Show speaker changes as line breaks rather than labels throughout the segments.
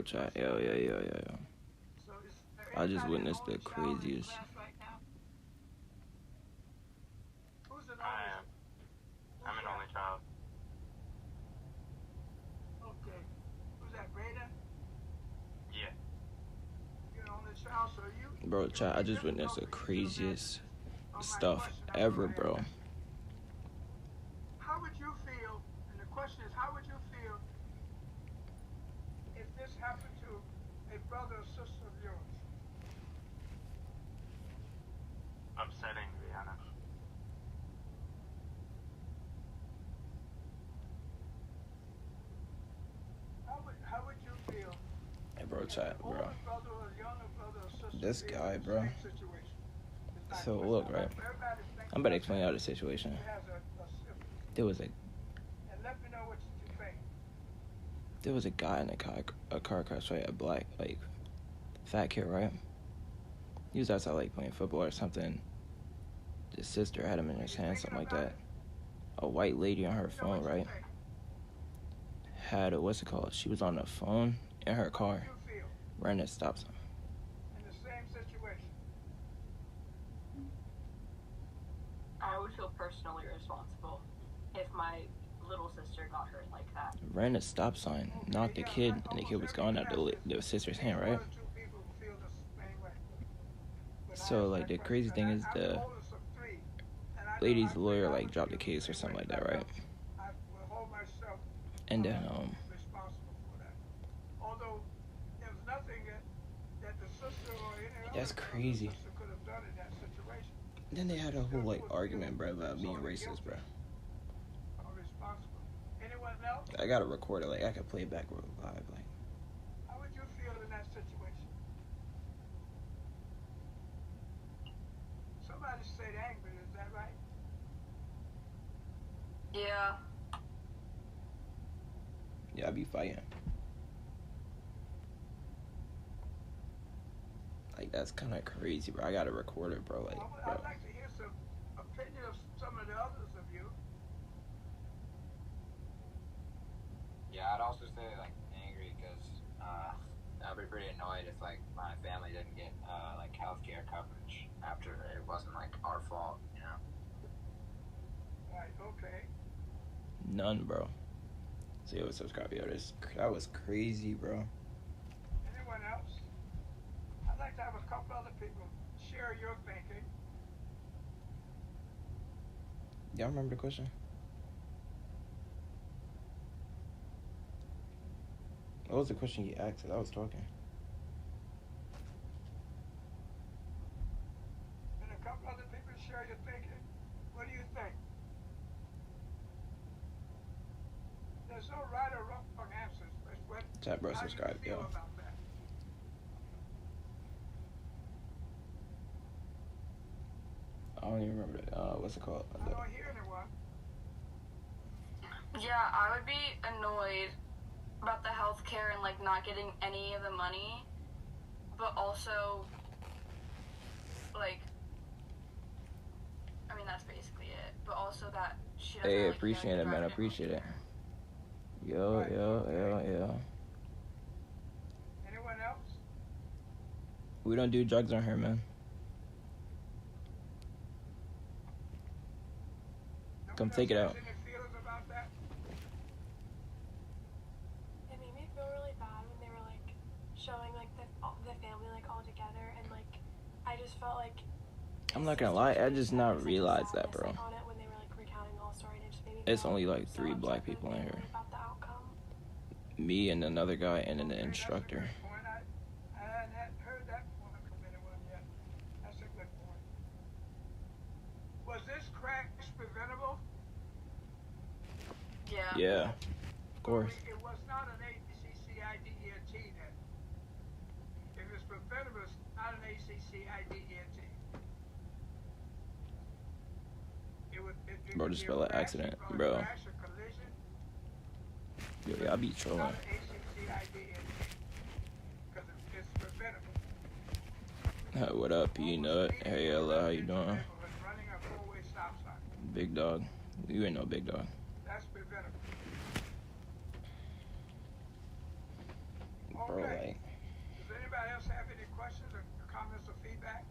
chat. Yo. I just witnessed the craziest.
I am. I'm an only child.
Okay. Who's that, Brayden?
Yeah.
You're an only child, so you...
Bro, chat, I just witnessed the craziest stuff ever, bro.
How would you feel, and the question is, how would you feel if this happened to a brother or sister of yours?
Upsetting, to be honest.
How would you feel?
Hey, bro, chat, bro.
Older brother or younger brother or sister
This
of
guy,
yours,
bro.
same situation. It's
So,
like,
look, right. I'm about to explain out the situation.
who has a sibling.
There was a
And let me know what you think.
There was a guy in a car crash, right? A black, like, fat kid, right? He was outside, like, playing football or something. His sister had him in his hand, something like that. A white lady on her phone, right? Had a, what's it called? She was on the phone in her car. Ran a stop sign.
In the same situation.
I would feel personally responsible if my little sister got hurt like that.
Ran a stop sign, knocked the kid, and the kid was gone out the sister's hand, right? So, like, the crazy thing is the lady's lawyer, like, dropped the case or something like that, right? And then, that's crazy. Then they had a whole, like, argument, bro, about being racist, bro. I gotta record it, like, I could play it back live, like.
How would you feel in that situation? Somebody said angry, is that right?
Yeah.
Yeah, I'd be fighting. Like, that's kind of crazy, bro. I gotta record it, bro. Like, bro.
I'd like to hear some opinion of some of the others of you.
Yeah, I'd also say, like, angry because I'd be pretty annoyed if, like, my family didn't get, like, healthcare coverage after it wasn't, like, our fault, you know?
Right, okay.
None, bro. So, yo, subscribe, yo. That was crazy, bro.
Anyone else? I'd like to have a couple other people share your thinking.
Y'all remember the question? What was the question you asked as I was talking?
And a couple other people share your thinking. What do you think? There's no right or wrong answers. But
Chat, bro,
how
subscribe,
you feel
yo.
about that?
I don't even remember what's it called?
I don't hear anyone.
Yeah, I would be annoyed about the healthcare and, like, not getting any of the money, but also, like, I mean, that's basically it, but also that she doesn't
Hey,
really
appreciate it, man. Appreciate it. Yo.
Anyone else?
We don't do drugs on here, man. Come take it out.
Any feelings about that?
It made me feel really bad when they were, like, showing, like, the family, like, all together, and, like, I just felt like...
I'm not gonna lie, I just not realized that, bro.
On it when they were, like, recounting the whole story, and it just made me
It's
feel
only, like, 3
so
black
upset
people in here.
about the outcome.
Me and another guy and an instructor.
That's a good point. I hadn't heard that point from anyone yet. That's a good point. Was this crash preventable?
Yeah.
Yeah, of course.
It was not an ACCIDENT then. If it's preventable, it's not an ACCIDENT.
Bro, just spell an accident, bro.
Crash or collision.
Yo, yeah, I be trolling.
Not an ACCIDENT. Because it's preventable.
What up, Peanut? Hey, Ella, how you doing?
Running a four-way stop sign.
Big dog. You ain't no big dog.
That's preventable.
bro,
Okay.
like,
Does anybody else have any questions or comments or feedback?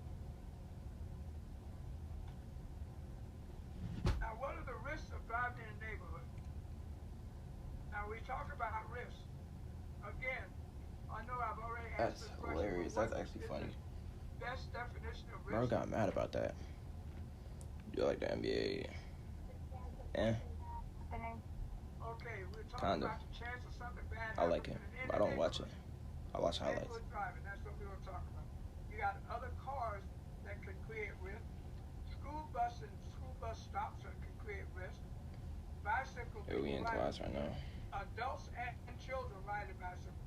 Now, what are the risks of driving in a neighborhood? Now, we talk about risks. Again, I know I've already asked
that's
this question, but
hilarious.
what
That's actually
is
funny.
the best definition of
Bro
risk?
got mad about that. You like the NBA? Eh,
Okay, we're talking
kinda.
about the chance of something bad
I like
happening
it,
in
but I
the
don't watch it.
neighborhood.
I watch highlights.
Neighborhood driving, that's what we're going to talk about. You got other cars that can create risk. School bus and school bus stops that can create risk. Bicycle
Hey, we
people
in
riding.
class right now.
Adults and children riding bicycles.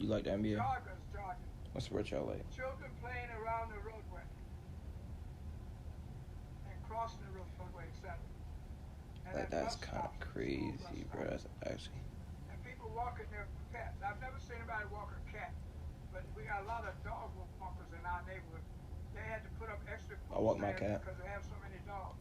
You like the NBA?
Joggers jogging.
What sport y'all like?
Children playing around the roadway and crossing the roadway, etc. And
Like,
then
that's
bus
kind of
stops,
crazy,
school bus
bro.
stops.
That's actually.
And people walking their pets. I've never seen anybody walk a cat, but we got a lot of dog walkers in our neighborhood. They had to put up extra
I
poop
walk my
stands
cat.
because they have so many dogs.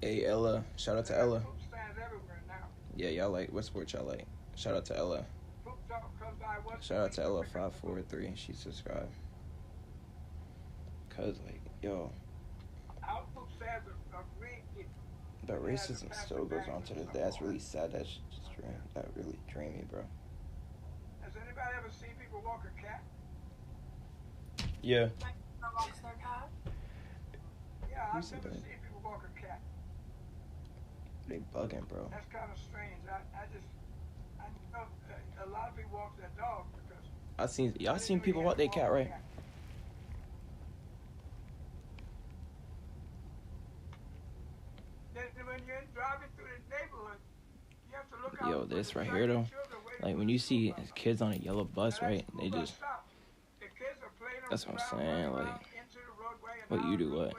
Hey, Ella. Shout out to
They have
Ella.
poop stands everywhere now.
Yeah, y'all like, what sport y'all like? Shout out to Ella.
Poop dog comes by once a
Shout out
week
to Ella
pick up the poop.
543. She subscribed. Cause like, yo,
Our poop stands are green people.
the racism still goes on to this day. That's really sad. That's just dream. That really dreamy, bro.
Has anybody ever seen people walk a cat?
Yeah.
Like, that walks their cat.
Yeah, I've
Who's
never
that?
seen people walk a cat.
They bugging, bro.
That's kind of strange. I know a lot of people walk their dog because
Y'all seen people walk their cat, right?
Then when you're driving through the neighborhood, you have to look out.
Yo, this right here though, like when you see kids on a yellow bus, right? They just, that's what I'm saying. Like, what you do, what?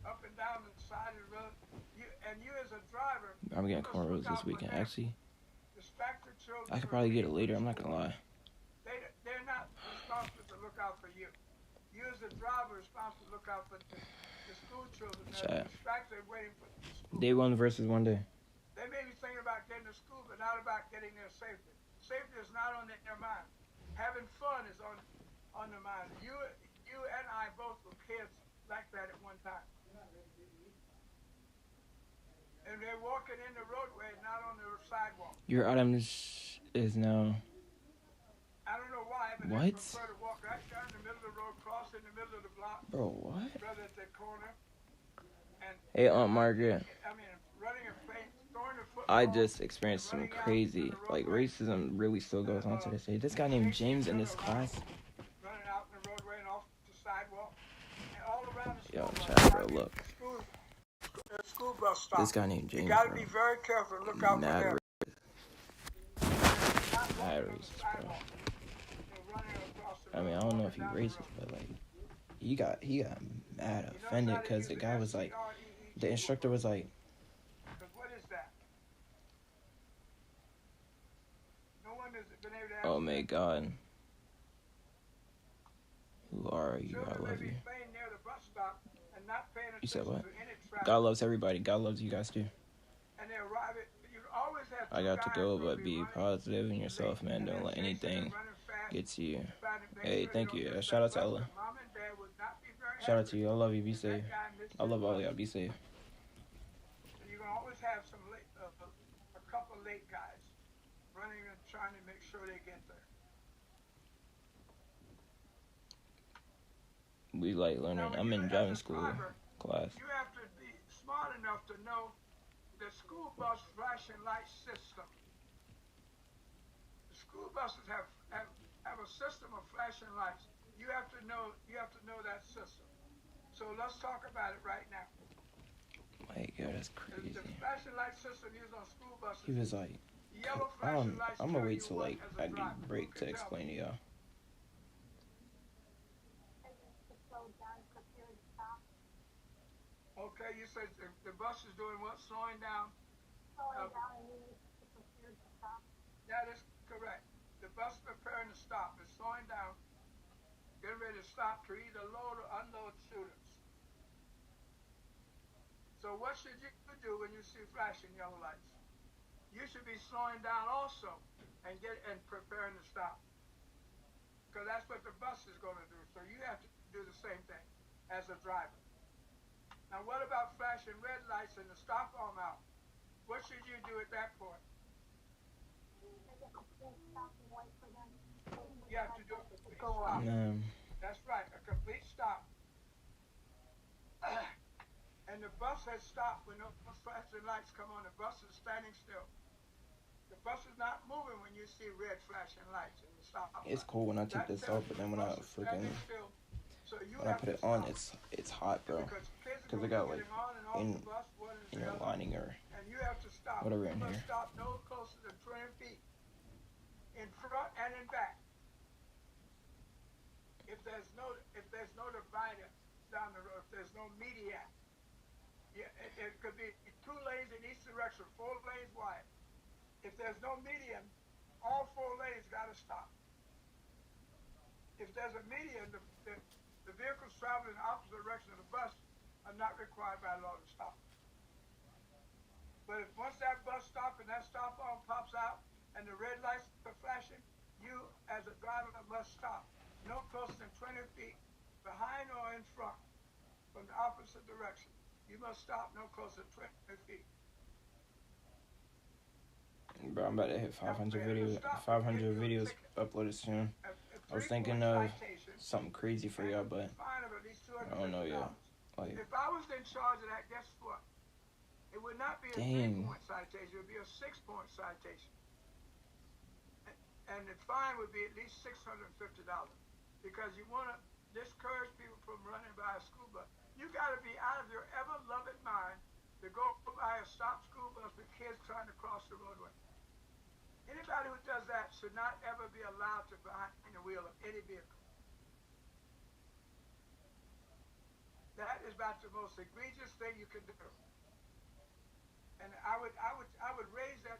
Up and down the side of the road. And you as a driver,
I'm getting cornrows this weekend. Actually,
distract the children.
I could probably get it later. I'm not gonna lie.
They're not responsible to look out for you. You as a driver are responsible to look out for the school children that are distracted waiting for school.
Day one versus one day.
They may be thinking about getting to school, but not about getting there safely. Safety is not on their mind. Having fun is on their mind. You and I both were kids like that at one time. And they're walking in the roadway, not on the sidewalk.
Your item is now.
I don't know why, but
What?
they prefer to walk right down the middle of the road, cross in the middle of the block.
Bro, what?
Brother at the corner. And
Hey, Aunt Margaret.
I mean, running a plane, throwing a football.
I just experienced some crazy, like, racism really still goes on to this day. This guy named James in this class.
Running out in the roadway and off the sidewalk. And all around the
Yo,
school
chat, bro, look.
School bus stop.
This guy named James,
You gotta
bro.
be very careful. Look out for
Mad
them.
Mad racist, bro. I mean, I don't know if he's racist, but like, he got mad offended because the guy was like, the instructor was like,
What is that? No one has been able to answer.
oh my God, who are you? I love you. You said what? God loves everybody. God loves you guys too.
And they arrive at, you always have
I got to go, but be positive in yourself, man. Don't let anything get to you. Hey, thank you. Shout out to Ella. Shout out to you. I love you. Be safe. I love all y'all. Be safe.
You're gonna always have some late, a couple late guys running and trying to make sure they get there.
We like learning. I'm in driving school class.
You have to be smart enough to know the school bus flashing light system. The school buses have a system of flashing lights. You have to know that system. So let's talk about it right now.
My God, that's
The
crazy.
flashing light system used on school buses.
He was like,
Yellow flashing lights
I'm gonna
tell
wait
you
till
what
like
as a
I get
driver.
break
Who
to
can tell
explain to
me?
y'all.
Okay, you said the bus is doing what? Slowing down? That is correct. The bus is preparing to stop. It's slowing down, getting ready to stop to either load or unload students. So what should you do when you see flashing yellow lights? You should be slowing down also and preparing to stop. that's what the bus is going to do. So you have to do the same thing as a driver. Now, what about flashing red lights and the stop arm out? What should you do at that point? You have to do a complete stop. That's right, a complete stop. And the bus has stopped when those flashing lights come on. The bus is standing still. The bus is not moving when you see red flashing lights and the stop.
It's cool when I take this off, but then when I freaking when I put it on, it's hot, bro. Because I got like inner lining or whatever in here.
Stop no closer than 20 feet in front and in back. If there's no divider down the road, if there's no median, it could be 2 lanes in each direction, 4 lanes wide. If there's no median, all 4 lanes got to stop. If there's a median, the vehicles traveling in the opposite direction of the bus are not required by law to stop. But if once that bus stops and that stop arm pops out and the red lights are flashing, you as a driver must stop no closer than 20 feet behind or in front from the opposite direction. You must stop no closer than 20 feet.
Bro, I'm about to hit 500 videos uploaded soon. I was thinking of something crazy for y'all, but I don't know yet. Like,
if I was in charge of that, guess what? It would not be a 3-point citation. It would be a 6-point citation. And the fine would be at least $650 because you want to discourage people from running by a school bus. You got to be out of your ever-loving mind to go by a stopped school bus with kids trying to cross the roadway. Anybody who does that should not ever be allowed to behind the wheel of any vehicle. That is about the most egregious thing you can do. And I would raise that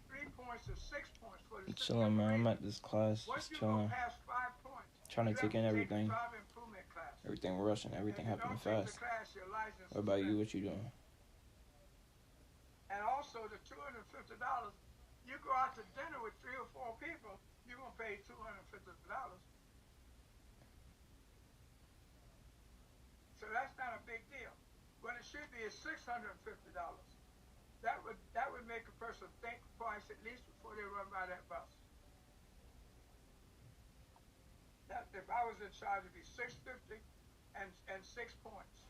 3 points to 6 points for the
chilling, man. I'm at this class, just chilling.
Past 5 points,
trying to take in everything. Everything rushing, everything happening fast. What about you? What you doing?
And also the $250. You go out to dinner with 3 or 4 people, you're gonna pay $250. So that's not a big deal. What it should be is $650. That would make a person think twice at least before they run by that bus. That if I was in charge, it'd be $650 and 6 points.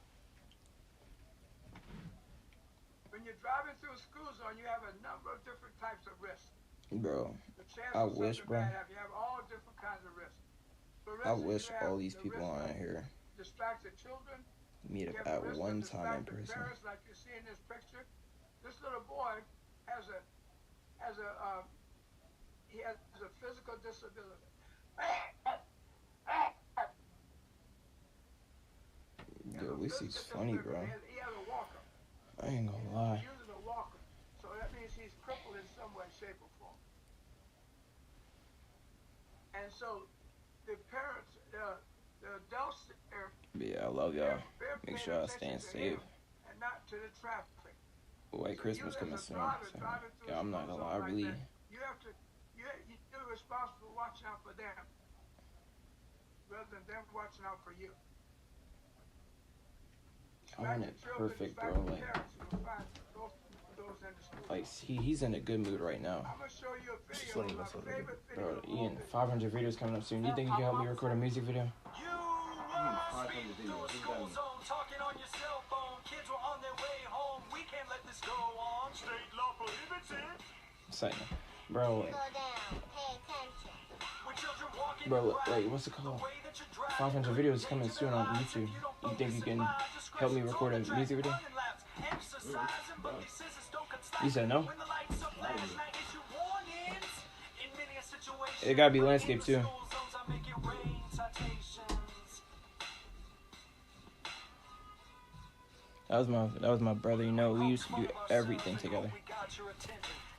When you're driving through a school zone, you have a number of different types of risks.
Bro, I wish, bro.
You have all different kinds of risks.
I wish all these people on here
distracted children.
Meet up at one time in person.
Parents, like you see in this picture, this little boy has a physical disability.
Yo, this is funny, bro.
He has a walker.
I ain't gonna lie.
He's using a walker, so that means he's crippled in some way, shape, or form. And so the parents, the adults there.
Yeah, I love y'all. Make sure y'all staying safe.
And not to the traffic.
White Christmas coming soon. So, yeah, I'm not gonna lie. I really.
You're responsible for watching out for them, rather than them watching out for you.
I want it perfect, bro. Like he's in a good mood right now. Just letting us know. Bro, Ian, 500 videos coming up soon. Do you think you can help me record a music video? Saying, bro, like, what's it called? 500 videos coming soon on YouTube. You think you can help me record a music video? You said no? It gotta be landscape too. That was my brother. You know, we used to do everything together.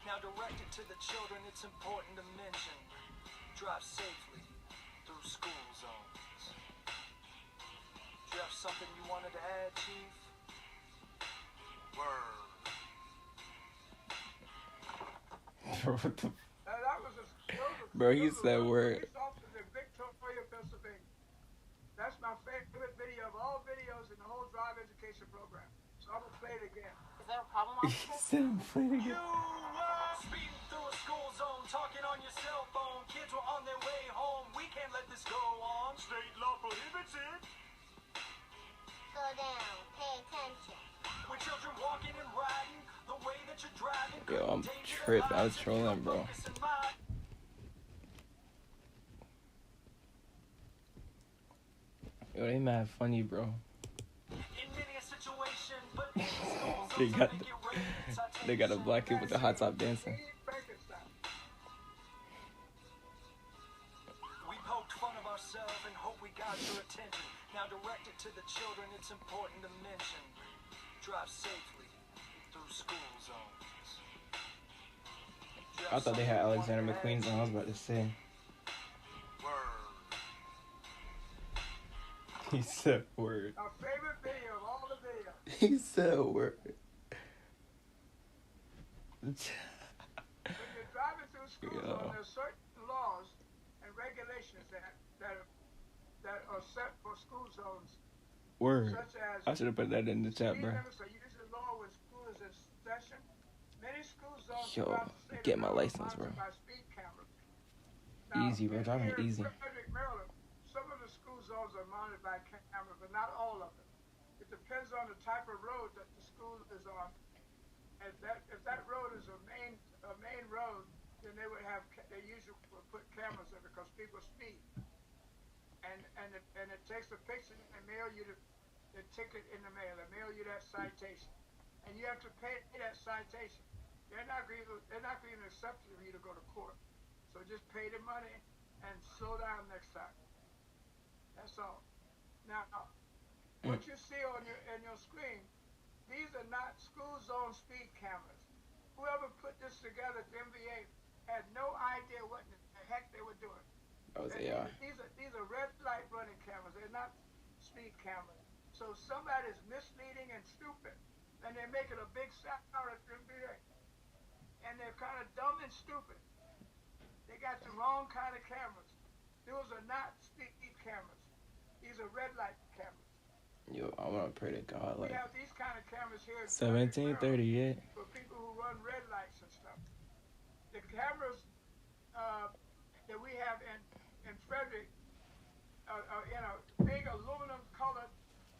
Now directed to the children, it's important to mention, drive safely through school zones. Do you have something you wanted to add, Chief? Word.
Bro, he said word.
I'm gonna play it again.
Is there a problem,
He
officer?
said I'm playing
You
again.
speeding through a school zone, talking on your cell phone. Kids were on their way home. We can't let this go on. State law prohibits it.
Slow down. Pay attention.
With children walking and riding, the way that you're driving.
Yo, I'm
danger their
tripping. I was
lives if you
trolling,
don't
bro.
focus in mind.
Yo, they mad funny, bro.
In many a situation, but in school
They
zones,
got
they get raided.
they got a black kid with the hot top dancing.
Frankenstein.
We poked fun of ourselves and hope we got your attention. Now directed to the children, it's important to mention. Drive safely through school zones.
I thought they had Alexander McQueen's on. I was about to say. He said word.
Our favorite video of all the videos.
He said word.
When you're driving through school
Yeah.
zone, there's certain laws and regulations that are set for school zones,
Word.
such as
I should have put that in the chat,
speed
bro.
limits are usually lower when school is in session. Many school zones
Yo,
throughout the state
get
of
my
Maryland
license, bro.
monitored by speed cameras.
Easy, bro. Driving
here in
easy.
Frederick, Maryland, some of the school zones are monitored by cameras, but not all of them. It depends on the type of road that the school is on. If that road is a main road, then they usually will put cameras in because people speed. And it takes a picture and mail you the ticket in the mail. They mail you that citation, and you have to pay that citation. They're not going to accept it for you to go to court. So just pay the money and slow down next time. That's all. Now, what you see on your screen, these are not school zone speed cameras. Whoever put this together at the MVA had no idea what the heck they were doing.
That was AI.
These are red light running cameras. They're not speed cameras. So somebody's misleading and stupid, and they're making a big sound at the MVA. And they're kind of dumb and stupid. They got the wrong kind of cameras. Those are not speed cameras. These are red light cameras.
Yo, I want to pray to God.
We
Like,
have these kind of cameras here in
1738.
for people who run red lights and stuff. The cameras that we have in Frederick are in a big aluminum colored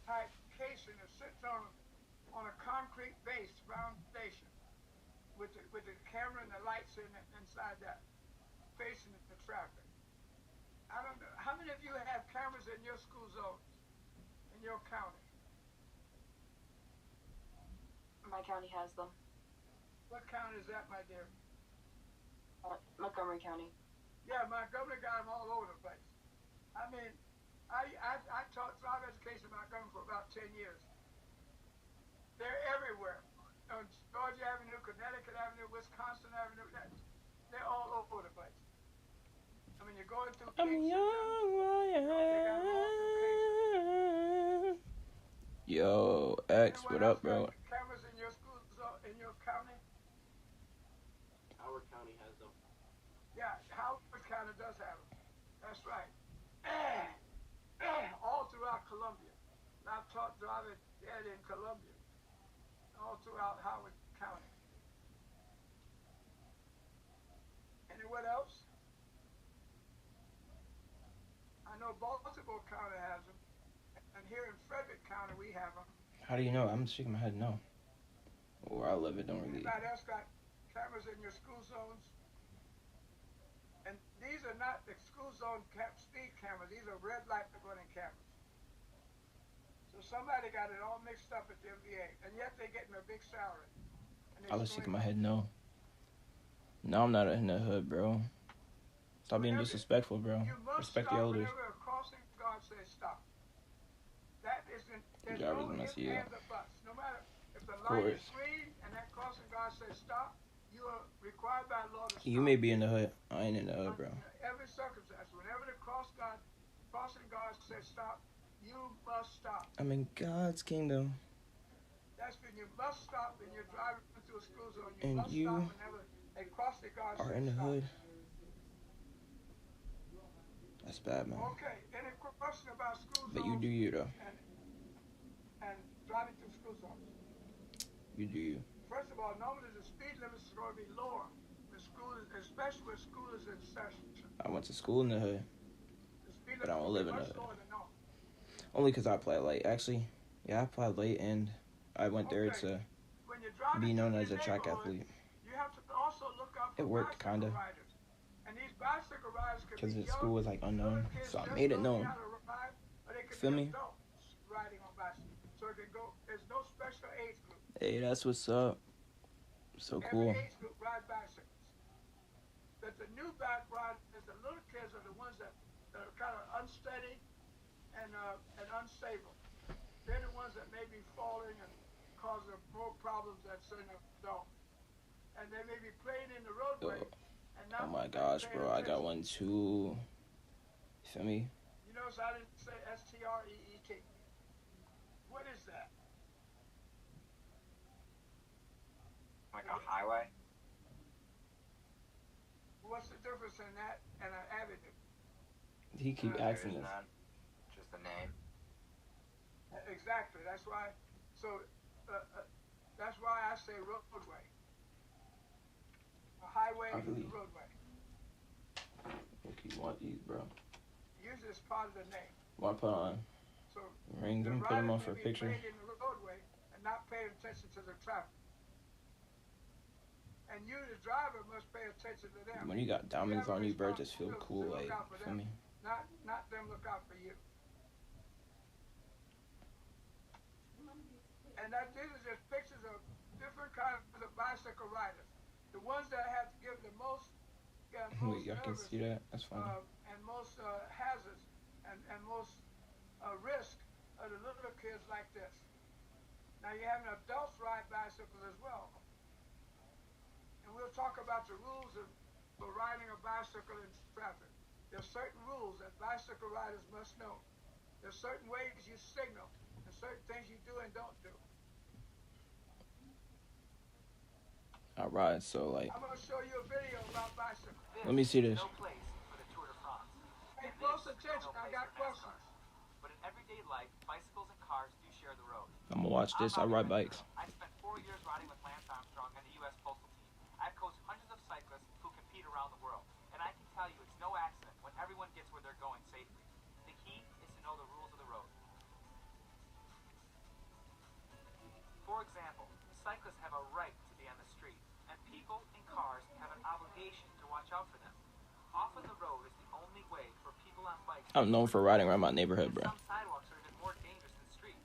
type casing that sits on a concrete base foundation with the camera and the lights inside that facing the traffic. I don't know. How many of you have cameras in your school zones, in your county?
My county has them.
What county is that, my dear?
Montgomery County.
Yeah, Montgomery got them all over the place. I mean, I taught drive education in Montgomery for about 10 years. They're everywhere. On Georgia Avenue, Connecticut Avenue, Wisconsin Avenue, they're all over the place. I mean, you're going through
I'm young, Yo, X, what up, bro?
Cameras in your school zone, in your county?
Howard County has them.
Yeah, Howard County does have them. That's right. All throughout Columbia. I've taught driving ed in Columbia. All throughout Howard County. Anyone else? I know Baltimore County has them. And here in Frederick County we have them.
How do you know? I'm shaking my head no. Where I live, it don't really.
Anybody else got cameras in your school zones? And these are not the school zone speed cameras. These are red light running cameras. So somebody got it all mixed up at the MVA, and yet they're getting a big salary.
I was shaking my head no. No, I'm not in the hood, bro. Stop being disrespectful, bro.
You must
Respect
stop
the elders.
whenever a crossing guard says stop. That isn't. There's
Drivers
no
must
ifs,
yield.
ands, or buts. No matter if the light is
course.
green and that crossing guard says stop, you are required by law to stop.
You may be in the hood. I ain't in the hood, bro.
Under every circumstance, whenever the crossing guard says stop, you must stop.
I'm in God's kingdom.
That's when you must stop when you're driving through a school zone. You
And
must
you
stop whenever a crossing guard
Are
says
in the
stop.
hood. That's bad, man.
Okay, any question about school zones
But you do you, though.
and driving through school zones?
You do you.
First of all, normally the speed limit is going to be lower. The school, especially when school is in session.
I went to school in the hood,
The speed
but
limit
I don't
will
live
be
in the
much
hood.
lower than normal.
Only because I play late. Actually, yeah, I played late, and I went there
Okay.
to
When you're driving
be known
through
as
your
a track
neighborhood,
athlete.
you have to also look out for
It worked,
bicycle
kinda,
riders. And these bicycle riders could
because
be
the
young,
school was like
little
unknown,
kids
so I
just
made it
learning
known.
how to ride, or they could
Feel
be
me?
adults riding on bicycles. So it can go. There's no special age group.
Hey, that's what's up. So
Every
cool.
age group ride bicycles. But the new bike riders, the little kids, are the ones that are kind of unsteady and unstable. They're the ones that may be falling and causing more problems than certain adults. And they may be playing in the roadway and
Oh
not
my gosh,
paying
bro, I got
attention.
one too. Feel me?
You notice I didn't say STREET. What is that?
Like a highway?
What's the difference in that and an avenue?
He keep
There
asking
is
this.
none. Just a name.
Exactly. That's why. So that's why I say roadway. A highway
I
is
really-
a roadway.
Okay, you want these, bro?
Usually it's part of the name.
Want to put on
So
rings?
the
Let me put them on
riders
for a
may be
picture.
playing in the roadway and not paying attention to the traffic. And you, the driver, must pay attention to them.
When you got diamonds
have a
on you, bro, it just feel
responsibility
cool.
to
Like,
look out for
feel
them.
me?
Not them look out for you. And these are just pictures of different kinds of bicycle riders. The ones that have to give the most,
Wait, y'all can see that? That's funny.
and most hazards and most risk are the little kids like this. Now you're having adults ride bicycles as well. And we'll talk about the rules for riding a bicycle in traffic. There's certain rules that bicycle riders must know. There's certain ways you signal and certain things you do and don't do.
Alright, so like,
I'm going to show you a video about bicycles.
let me see this.
No place for the Tour de France.
Pay
And
close
this,
attention.
no
I
place
got
for NASCAR.
questions.
But in everyday life, bicycles and cars do share the road.
I'm gonna watch this. I ride bikes.
I spent 4 years riding with Lance Armstrong and the U.S. Postal Team. I've coached hundreds of cyclists who compete around the world. And I can tell you it's no accident when everyone gets where they're going safely. The key is to know the rules of the road. For example, cyclists have a right to be on the street, and people in cars have an obligation to watch out for them. Often the road is the only way for people on bikes.
I'm known for riding around my neighborhood,
And
bro.
some sidewalks are even more dangerous than streets.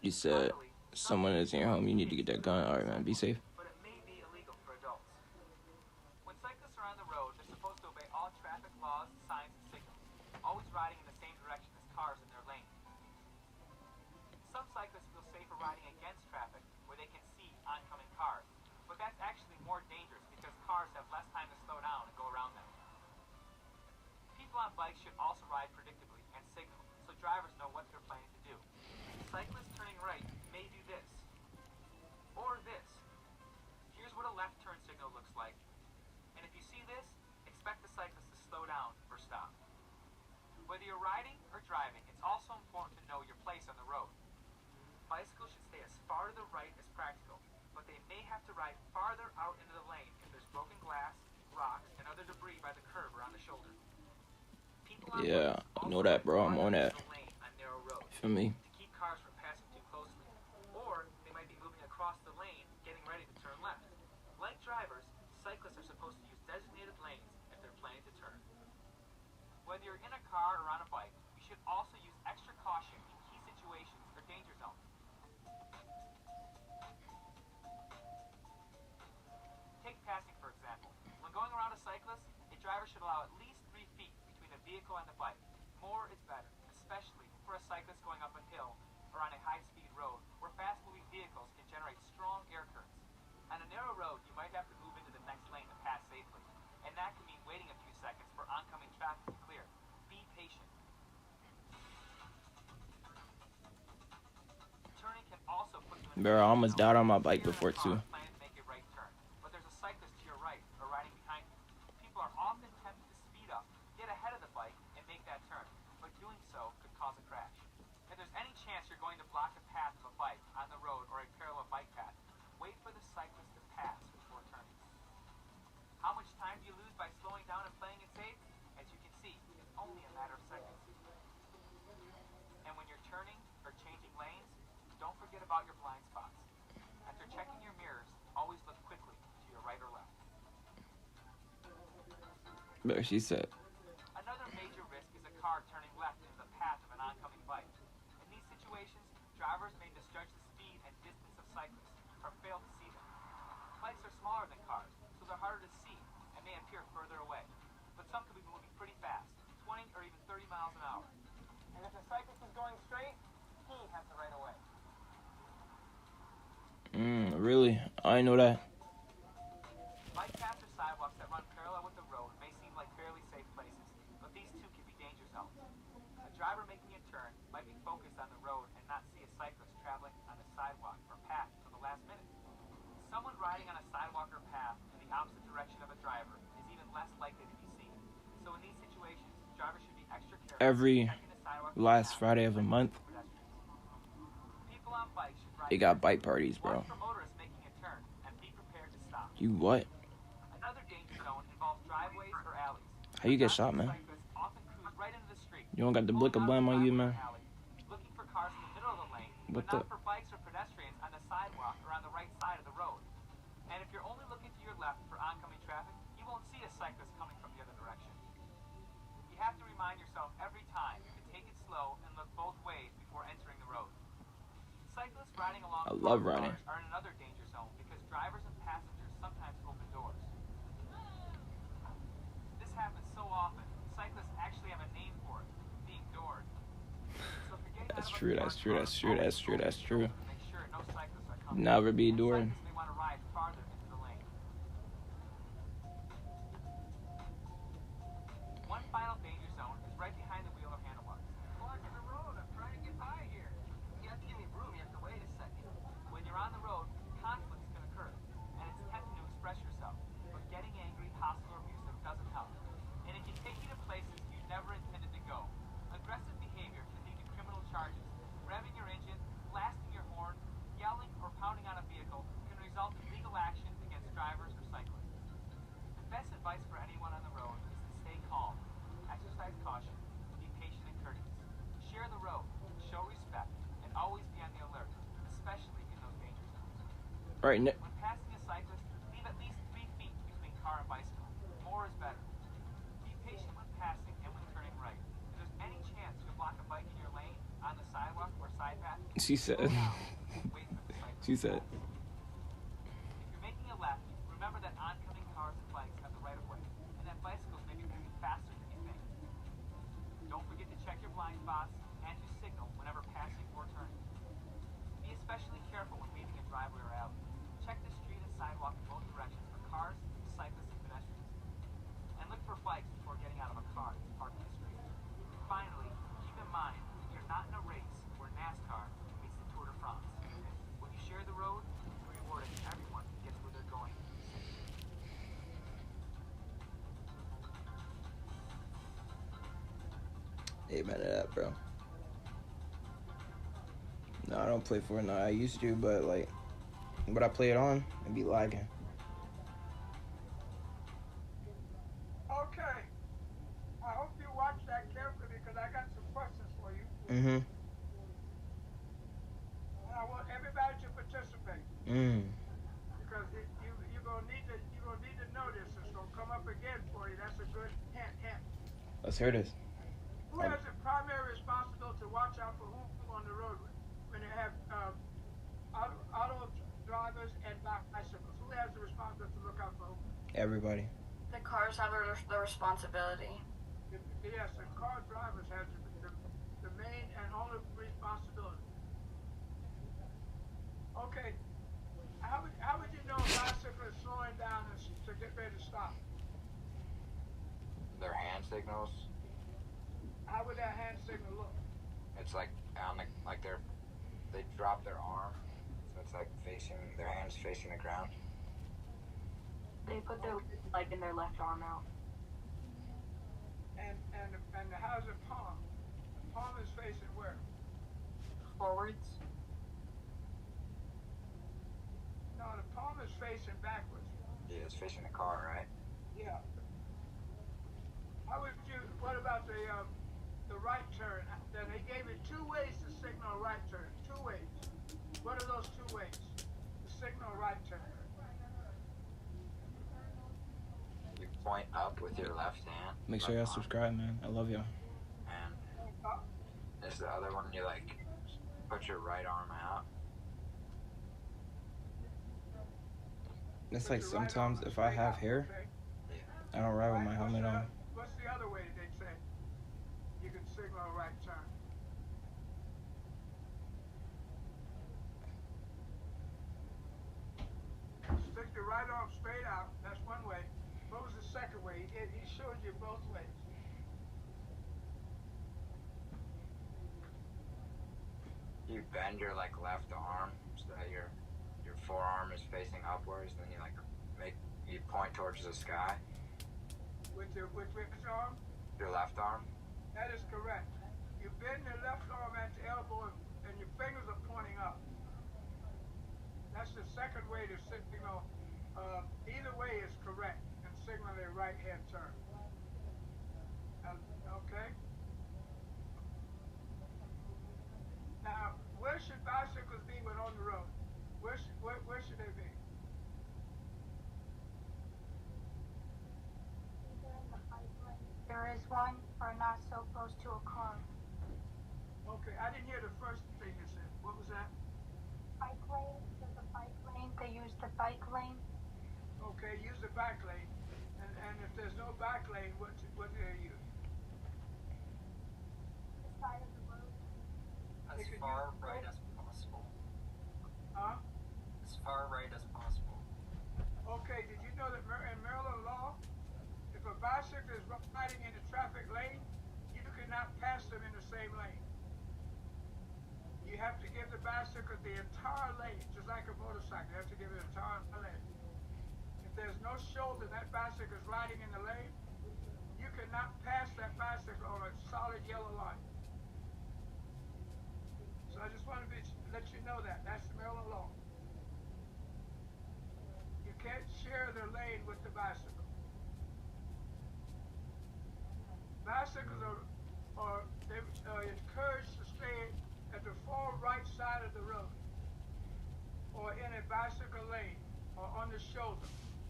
You said someone is in your home. You need to get that gun. Alright, man. Be safe.
But it may be illegal for adults. When cyclists are on the road, they're supposed to obey all traffic laws, signs, and signals, always riding in the same direction as cars in their lane. Some cyclists feel safer riding against traffic, where they can see oncoming cars, but that's actually more dangerous because cars have less time to slow down and go around them. People on bikes should also ride predictably and signal, so drivers know what they're planning to do. Cyclists turning right may do this, or this. Here's what a left turn signal looks like, and if you see this, expect the cyclist to slow down or stop. Whether you're riding or driving, it's also important to know your place on the road. Bicycles should stay as far to the right as practical, but they may have to ride farther out into the lane if there's broken glass, rocks, and other debris by the curb or on the shoulder. People on
Yeah,
bikes
I
also
know that,
ride
bro. I'm
farther
on that.
into the lane on narrow roads
Feel me?
to keep cars from passing too closely. Or they might be moving across the lane, getting ready to turn left. Like drivers, cyclists are supposed to use designated lanes if they're planning to turn. Whether you're in a car or on a bike, you should also use extra caution in key situations or danger zones. Take passing, for example. When going around a cyclist, a driver should allow at least 3 feet between the vehicle and the bike. More is better, especially for a cyclist going up a hill or on a high-speed road where fast-moving vehicles can generate strong air currents. On a narrow road, you might have to move into the next lane to pass safely, and that can mean waiting a few seconds for oncoming traffic to clear. Be patient. Turning can also put you in
Bro, I almost died on my bike before, too.
Planning to make a right turn, but there's a cyclist to your right or riding behind you. People are often tempted to speed up, get ahead of the bike, and make that turn, but doing so could cause a crash. If there's any chance you're going to block the path of a bike on the road or a parallel bike forget about your blind spots. After checking your mirrors, always look quickly to your right or left.
But she said,
Another major risk is a car turning left into the path of an oncoming bike. In these situations, drivers may misjudge the speed and distance of cyclists or fail to see them. Bikes are smaller than cars, so they're harder to see and may appear further away. But some could be moving pretty fast, 20 or even 30 miles an hour. And if a cyclist is going straight, he has the right of way.
really? I know that.
Bike paths or sidewalks that run parallel with the road may seem like fairly safe places, but these too can be danger zones. A driver making a turn might be focused on the road and not see a cyclist traveling on a sidewalk or path until the last minute. Someone riding on a sidewalk or path in the opposite direction of a driver is even less likely to be seen. So in these situations, drivers should be extra careful.
Every
checking the sidewalk
last
path
Friday of a month,
for pedestrians. People on bikes should ride
they got bike parties, bro.
Watch for motorists making a turn and be prepared to stop.
You what?
Another danger zone involves driveways or alleys.
How you get shot, man?
Cyclists often cruise right into the street,
You don't got the blick of blame on you, man?
looking for cars in the middle of the lane,
What
but not
the-
for bikes or pedestrians on the sidewalk or on the right side of the road. And if you're only looking to your left for oncoming traffic, you won't see a cyclist coming from the other direction. You have to remind yourself every time to take it slow and look both ways before entering the road. Cyclists riding along
I love
parked
riding.
cars are in another danger zone because drivers and passengers sometimes open doors. This happens so often, cyclists actually have a name for it, being doored. So if you're getting
That's
out of a
true,
parked
that's true,
car,
that's true,
always
that's true,
open
that's
the
true.
door to make sure no cyclists are coming.
Never be
And
doing.
cyclists may want to ride farther into the lane. One final danger zone is right behind the wheel or handlebars. Blocking the road, I'm trying to get by here. You have to give me room, you have to wait a second. When you're on the road, conflicts can occur, and it's tempting to express yourself. But getting angry, hostile, or abusive doesn't help. And it can take you to places you never intended to go. Aggressive behavior can lead to criminal charges. Revving your engine, blasting your horn, yelling, or pounding on a vehicle can result in legal action against drivers or cyclists. The best advice for anyone on the road is to stay calm, exercise caution, be patient and courteous. Share the road, show respect, and always be on the alert, especially in those danger zones.
Right,
When passing a cyclist, leave at least 3 feet between car and bicycle. More is better. Be patient when passing and when turning right. If there's any chance to block a bike in your lane, on the sidewalk or side path,
she said.
slow down and wait for the cyclist.
She said.
If you're making a left, remember that oncoming cars and bikes have the right of way, and that bicycles may be moving faster than you think. Don't forget to check your blind spots and to signal whenever passing or turning. Be especially careful when leaving a driveway or alley. Check the street and sidewalk in both directions for cars, cyclists, and pedestrians. And look for bikes before getting out of a car that's parked in the street. Finally, keep in mind you're not in a race where NASCAR meets the Tour de France. When you share the road, you're rewarding everyone who gets where they're going.
Amen to that, bro. No, I don't play Fortnite. I used to, but like, when I play it on, it be lagging.
Okay. I hope you watch that carefully because I got some questions for you.
Mm-hmm.
And I want everybody to participate because you're gonna need to know this. It's gonna come up again for you. That's a good hint.
Let's hear this.
Who has the primary responsibility to watch out for who on the road when they have auto drivers and bicycles? Who has the responsibility to look out for who?
Everybody.
The cars have the responsibility.
Yes, the car drivers have the main and only responsibility. Okay. How would you know a bicycle is slowing down to get ready to stop?
Their hand signals.
How would that hand signal look?
It's like on the, like they drop their arm, so it's like facing their hands facing the ground.
They put their in their left arm out.
And how's the palm? The palm is facing where?
Forwards.
No, the palm is facing backwards.
Yeah, it's facing the car, right?
Yeah. What about the right turn? Then they gave it 2 ways to signal a right turn. 2 ways. What are those two ways? The signal or right turn?
You point up with your left hand.
Make sure y'all subscribe, man. I love y'all.
And there's the other one, you like put your right arm out.
It's like sometimes if I have hair, I don't ride with my helmet on.
What's the other way they say you can signal a right turn? Stick your right arm straight out. That's one way. What was the second way? He showed you both ways.
You bend your like left arm so that your forearm is facing upwards. Then you point towards the sky.
With which arm?
Your left arm.
That is correct. You bend your left arm at your elbow and your fingers are pointing up. That's the second way to signal. Either way is correct and signal a right hand turn. Okay? Now, where should bicycles be when on the road? Where should they be?
There is one, or not so close to a car.
Okay, I didn't hear the first thing you said. What was that?
Bike lane, there's a bike lane. They use the bike lane.
Okay, use the back lane. And if there's no back lane, what do they use?
The side of the road.
As far right as possible.
Huh?
As far right as possible.
Okay, did you know that in Maryland law, if a bicycle is riding in the traffic lane, you cannot pass them in the same lane. You have to give the bicycle the entire lane, just like a motorcycle. You have to give it the entire lane. If there's no shoulder, that bicycle is riding in the lane, you cannot pass that bicycle on a solid yellow line. So I just wanted to let you know that. That's the Maryland law. You can't share the lane with the bicycle. Bicycles are encouraged to stay at the far right side of the road, or in a bicycle lane, or on the shoulder.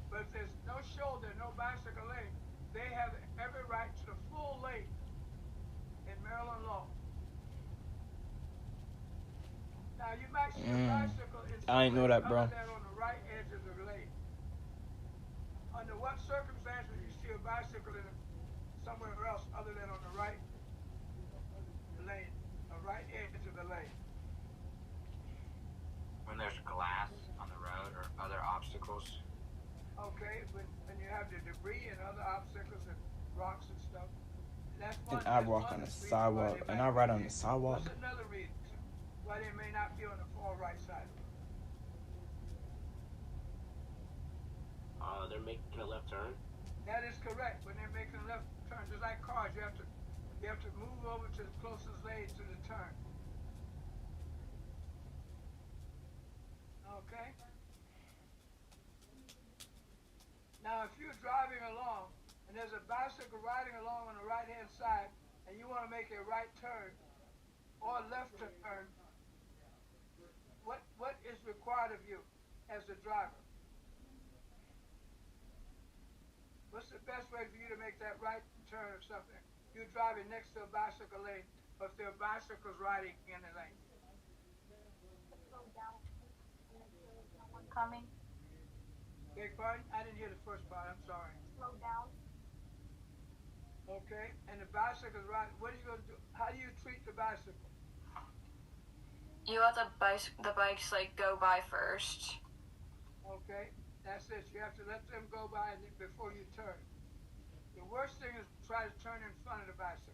But if there's no shoulder, no bicycle lane, they have every right to the full lane in Maryland law. Now you might see a bicycle in
I ain't know that, bro.
other than on the right edge of the lane. Under what circumstances you see a bicycle in somewhere else other than on the right lane, the right edge of the lane?
When there's glass on the road or other obstacles.
Okay, when you have the debris and other obstacles and rocks and stuff. That's one.
And I walk on the sidewalk, and I ride on the sidewalk.
That's another reason why they may not be on the far right side.
They're making a left turn.
That is correct. When they're making a left turn, just like cars, you have to move over to the closest lane to the turn. Okay. Now, if you're driving along and there's a bicycle riding along on the right-hand side, and you want to make a right turn or a left turn, what is required of you as the driver? What's the best way for you to make that right turn or something? You're driving next to a bicycle lane, but if there are bicycles riding in the lane.
Slow down. Someone coming.
Beg pardon? I didn't hear the first part. I'm sorry.
Slow down.
Okay, and the bicycle's riding. What are you going to do? How do you treat the bicycle?
You let the bikes like go by first.
Okay, that's it. You have to let them go by before you turn. The worst thing is to try to turn in front of the bicycle.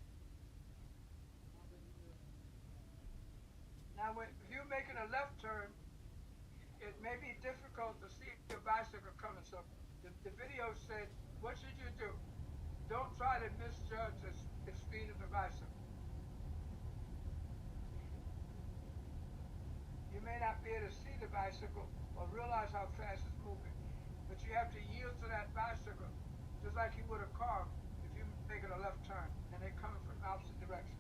Now, if you're making a left turn, it may be difficult to see the bicycle coming. So the video said, what should you do? Don't try to misjudge the speed of the bicycle. You may not be able to see the bicycle or realize how fast it's moving, but you have to yield to that bicycle, just like you would a car if you're making a left turn and they're coming from the opposite direction.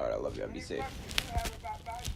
All right, I love you. Be
Any
safe.
questions you have about life?